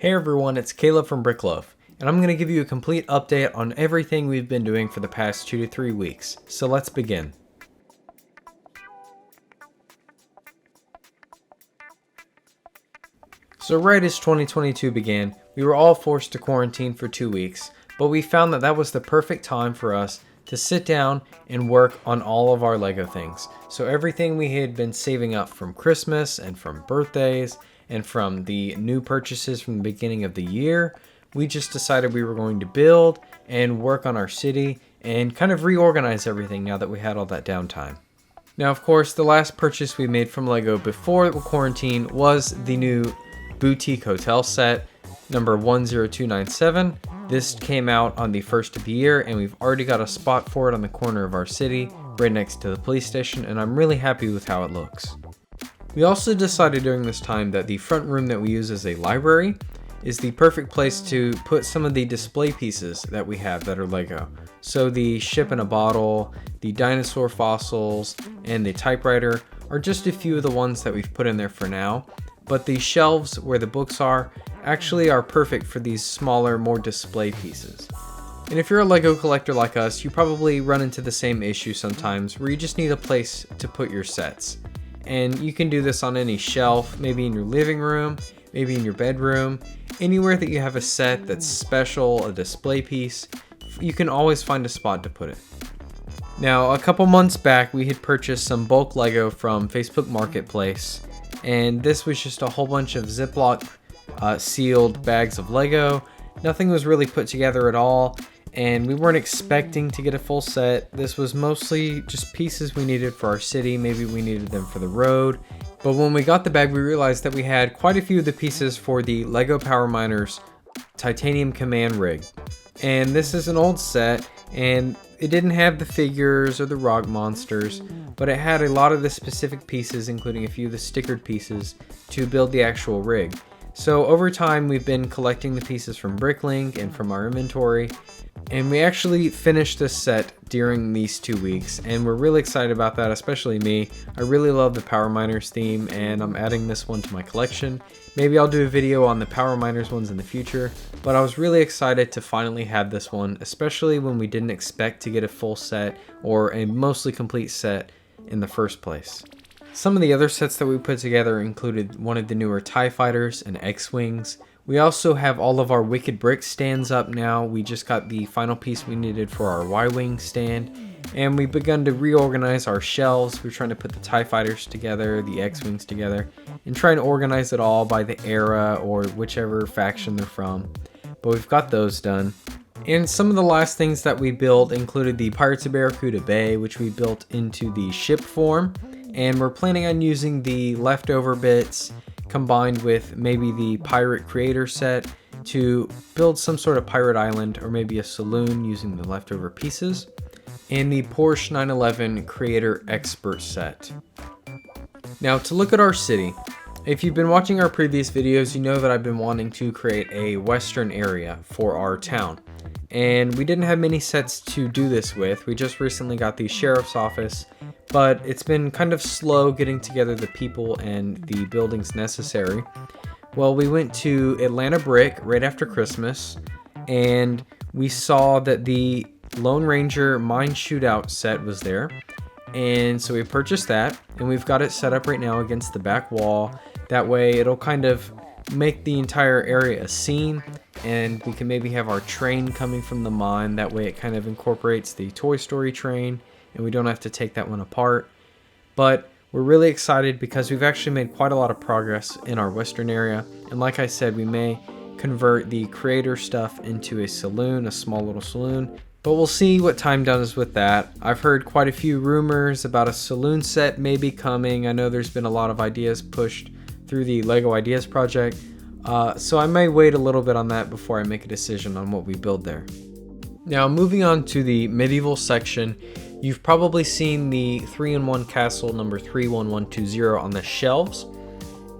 Hey everyone, it's Caleb from Bricklove, and I'm going to give you a complete update on everything we've been doing for the past 2 to 3 weeks. So let's begin. So right as 2022 began, we were all forced to quarantine for 2 weeks, but we found that was the perfect time for us to sit down and work on all of our Lego things. So everything we had been saving up from Christmas and from birthdays and from the new purchases from the beginning of the year, we just decided we were going to build and work on our city and kind of reorganize everything now that we had all that downtime. Now, of course, the last purchase we made from Lego before the quarantine was the new Boutique Hotel set, number 10297. This came out on the first of the year, and we've already got a spot for it on the corner of our city, right next to the police station, and I'm really happy with how it looks. We also decided during this time that the front room that we use as a library is the perfect place to put some of the display pieces that we have that are Lego. So the ship in a bottle, the dinosaur fossils, and the typewriter are just a few of the ones that we've put in there for now. But the shelves where the books are actually are perfect for these smaller, more display pieces. And if you're a Lego collector like us, you probably run into the same issue sometimes where you just need a place to put your sets. And you can do this on any shelf, maybe in your living room, maybe in your bedroom, anywhere that you have a set that's special, a display piece, you can always find a spot to put it. Now, a couple months back, we had purchased some bulk Lego from Facebook Marketplace, and this was just a whole bunch of Ziploc sealed bags of Lego. Nothing was really put together at all, and we weren't expecting to get a full set. This was mostly just pieces we needed for our city, maybe we needed them for the road. But when we got the bag, we realized that we had quite a few of the pieces for the Lego Power Miners Titanium Command Rig. And this is an old set, and it didn't have the figures or the rock monsters, but it had a lot of the specific pieces, including a few of the stickered pieces, to build the actual rig. So over time, we've been collecting the pieces from Bricklink and from our inventory, and we actually finished this set during these 2 weeks, and we're really excited about that, especially me. I really love the Power Miners theme, and I'm adding this one to my collection. Maybe I'll do a video on the Power Miners ones in the future, but I was really excited to finally have this one, especially when we didn't expect to get a full set or a mostly complete set in the first place. Some of the other sets that we put together included one of the newer TIE Fighters and X-Wings. We also have all of our Wicked Brick stands up now. We just got the final piece we needed for our Y-Wing stand, and we've begun to reorganize our shelves. We're trying to put the TIE Fighters together, the X-Wings together, and trying to organize it all by the era or whichever faction they're from. But we've got those done. And some of the last things that we built included the Pirates of Barracuda Bay, which we built into the ship form. And we're planning on using the leftover bits combined with maybe the Pirate Creator set to build some sort of pirate island or maybe a saloon using the leftover pieces. And the Porsche 911 Creator Expert set. Now, to look at our city, if you've been watching our previous videos, you know that I've been wanting to create a western area for our town. And we didn't have many sets to do this with. We just recently got the sheriff's office, but it's been kind of slow getting together the people and the buildings necessary. Well, we went to Atlanta Brick right after Christmas, and we saw that the Lone Ranger Mine Shootout set was there. And so we purchased that, and we've got it set up right now against the back wall. That way it'll kind of make the entire area a scene, and we can maybe have our train coming from the mine. That way it kind of incorporates the Toy Story train, and we don't have to take that one apart. But we're really excited because we've actually made quite a lot of progress in our western area, and like I said, we may convert the creator stuff into a saloon, a small little saloon, but we'll see what time does with that. I've heard quite a few rumors about a saloon set maybe coming. I know there's been a lot of ideas pushed through the Lego Ideas project, so I may wait a little bit on that before I make a decision on what we build there. Now, moving on to the medieval section, you've probably seen the 3-in-1 castle number 31120 on the shelves,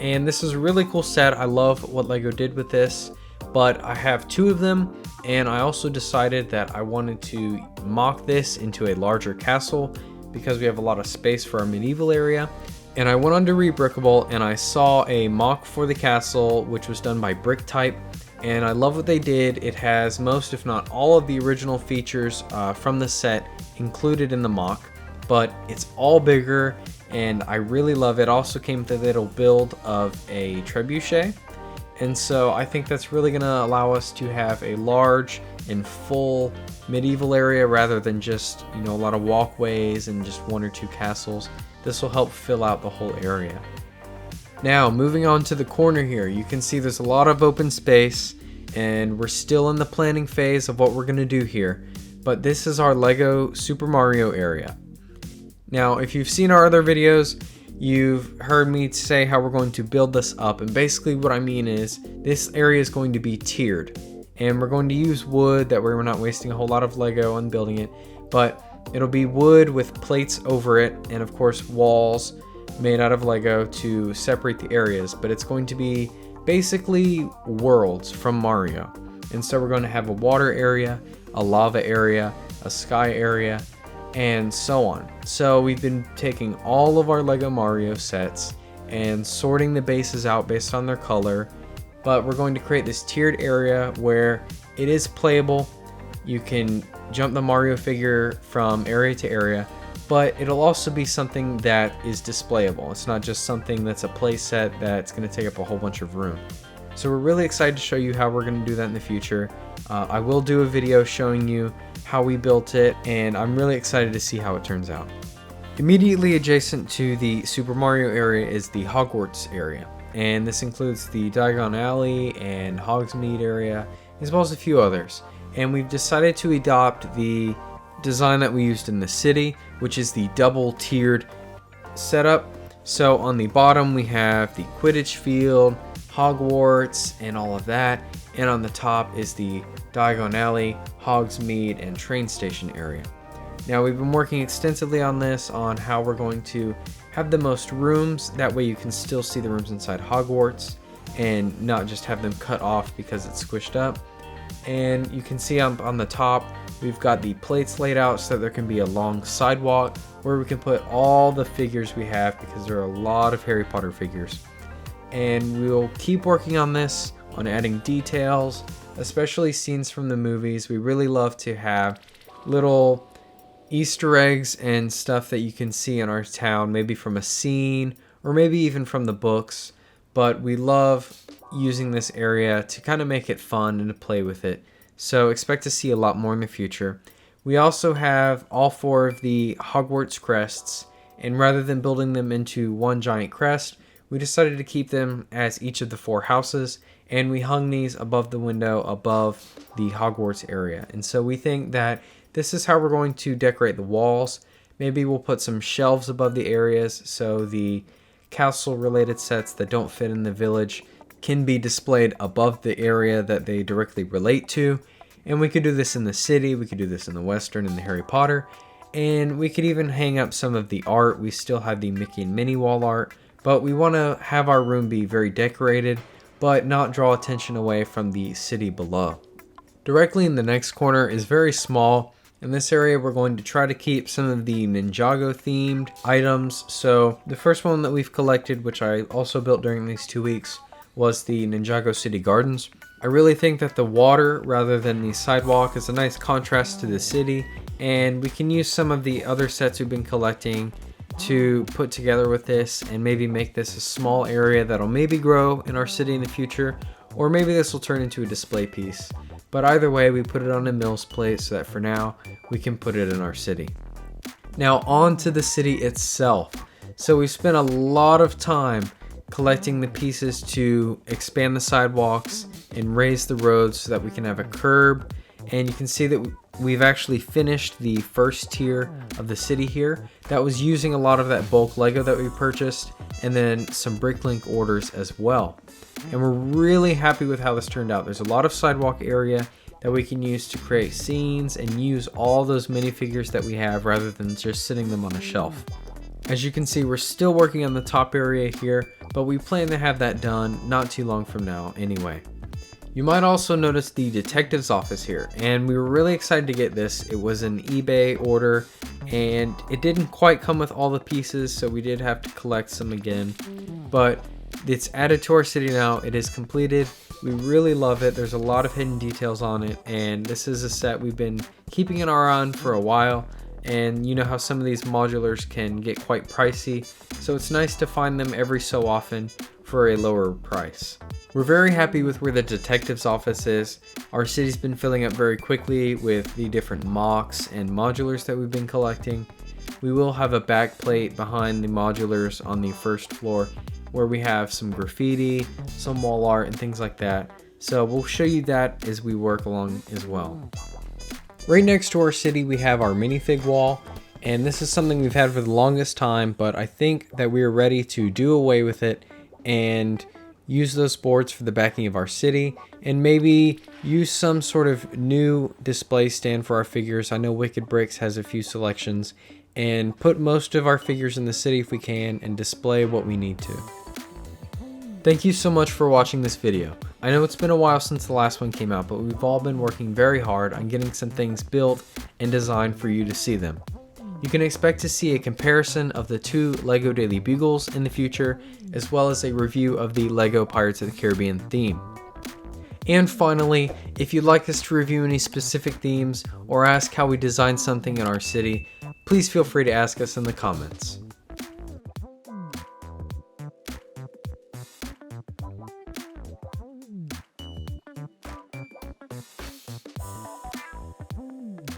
and this is a really cool set. I love what Lego did with this, but I have 2 of them, and I also decided that I wanted to mock this into a larger castle because we have a lot of space for our medieval area. And I went onto Rebrickable and I saw a mock for the castle, which was done by Bricktype. And I love what they did. It has most, if not all, of the original features from the set included in the mock, but it's all bigger and I really love it. Also came with a little build of a trebuchet. And so I think that's really going to allow us to have a large and full medieval area rather than just, a lot of walkways and just one or two castles. This will help fill out the whole area. Now, moving on to the corner here, you can see there's a lot of open space and we're still in the planning phase of what we're going to do here. But this is our Lego Super Mario area. Now, if you've seen our other videos, you've heard me say how we're going to build this up, and basically what I mean is this area is going to be tiered, and we're going to use wood, that way we're not wasting a whole lot of Lego on building it, but it'll be wood with plates over it, and of course walls made out of Lego to separate the areas, but it's going to be basically worlds from Mario. And so we're going to have a water area, a lava area, a sky area, and so on. So we've been taking all of our Lego Mario sets and sorting the bases out based on their color, but we're going to create this tiered area where it is playable. You can jump the Mario figure from area to area, but it'll also be something that is displayable. It's not just something that's a play set that's going to take up a whole bunch of room. So we're really excited to show you how we're going to do that in the future. I will do a video showing you how we built it, and I'm really excited to see how it turns out. Immediately adjacent to the Super Mario area is the Hogwarts area, and this includes the Diagon Alley and Hogsmeade area, as well as a few others. And we've decided to adopt the design that we used in the city, which is the double tiered setup. So on the bottom we have the Quidditch field, Hogwarts, and all of that, and on the top is the Diagon Alley, Hogsmeade, and train station area. Now we've been working extensively on this, on how we're going to have the most rooms, that way you can still see the rooms inside Hogwarts and not just have them cut off because it's squished up. And you can see on the top we've got the plates laid out so that there can be a long sidewalk where we can put all the figures we have, because there are a lot of Harry Potter figures. And we'll keep working on this, on adding details, especially scenes from the movies. We really love to have little Easter eggs and stuff that you can see in our town, maybe from a scene or maybe even from the books. But we love using this area to kind of make it fun and to play with it. So expect to see a lot more in the future. We also have all 4 of the Hogwarts crests, and rather than building them into one giant crest, we decided to keep them as each of the 4 houses, and we hung these above the window above the Hogwarts area. And so we think that this is how we're going to decorate the walls. Maybe we'll put some shelves above the areas so the castle related sets that don't fit in the village can be displayed above the area that they directly relate to. And we could do this in the city, we could do this in the Western and the Harry Potter, and we could even hang up some of the art. We still have the Mickey and Minnie wall art, but we want to have our room be very decorated, but not draw attention away from the city below. Directly in the next corner is very small. In this area, we're going to try to keep some of the Ninjago themed items. So the first one that we've collected, which I also built during these 2 weeks, was the Ninjago City Gardens. I really think that the water rather than the sidewalk is a nice contrast to the city, and we can use some of the other sets we've been collecting to put together with this and maybe make this a small area that'll maybe grow in our city in the future, or maybe this will turn into a display piece. But either way, we put it on a Mills plate so that for now we can put it in our city. Now on to the city itself. So we spent a lot of time collecting the pieces to expand the sidewalks and raise the roads so that we can have a curb. And you can see that we've actually finished the first tier of the city here. That was using a lot of that bulk Lego that we purchased, and then some Bricklink orders as well. And we're really happy with how this turned out. There's a lot of sidewalk area that we can use to create scenes and use all those minifigures that we have rather than just sitting them on a shelf. As you can see, we're still working on the top area here, but we plan to have that done not too long from now anyway. You might also notice the detective's office here, and we were really excited to get this. It was an eBay order and it didn't quite come with all the pieces, so we did have to collect some again, but it's added to our city now. It is completed. We really love it. There's a lot of hidden details on it, and this is a set we've been keeping an eye on for a while. And you know how some of these modulars can get quite pricey, so it's nice to find them every so often for a lower price. We're very happy with where the detective's office is. Our city's been filling up very quickly with the different mocks and modulars that we've been collecting. We will have a back plate behind the modulars on the first floor where we have some graffiti, some wall art, and things like that. So we'll show you that as we work along as well. Right next to our city, we have our minifig wall, and this is something we've had for the longest time, but I think that we are ready to do away with it and use those boards for the backing of our city, and maybe use some sort of new display stand for our figures. I know Wicked Bricks has a few selections, and put most of our figures in the city if we can, and display what we need to. Thank you so much for watching this video. I know it's been a while since the last one came out, but we've all been working very hard on getting some things built and designed for you to see them. You can expect to see a comparison of the 2 LEGO Daily Bugles in the future, as well as a review of the LEGO Pirates of the Caribbean theme. And finally, if you'd like us to review any specific themes or ask how we designed something in our city, please feel free to ask us in the comments.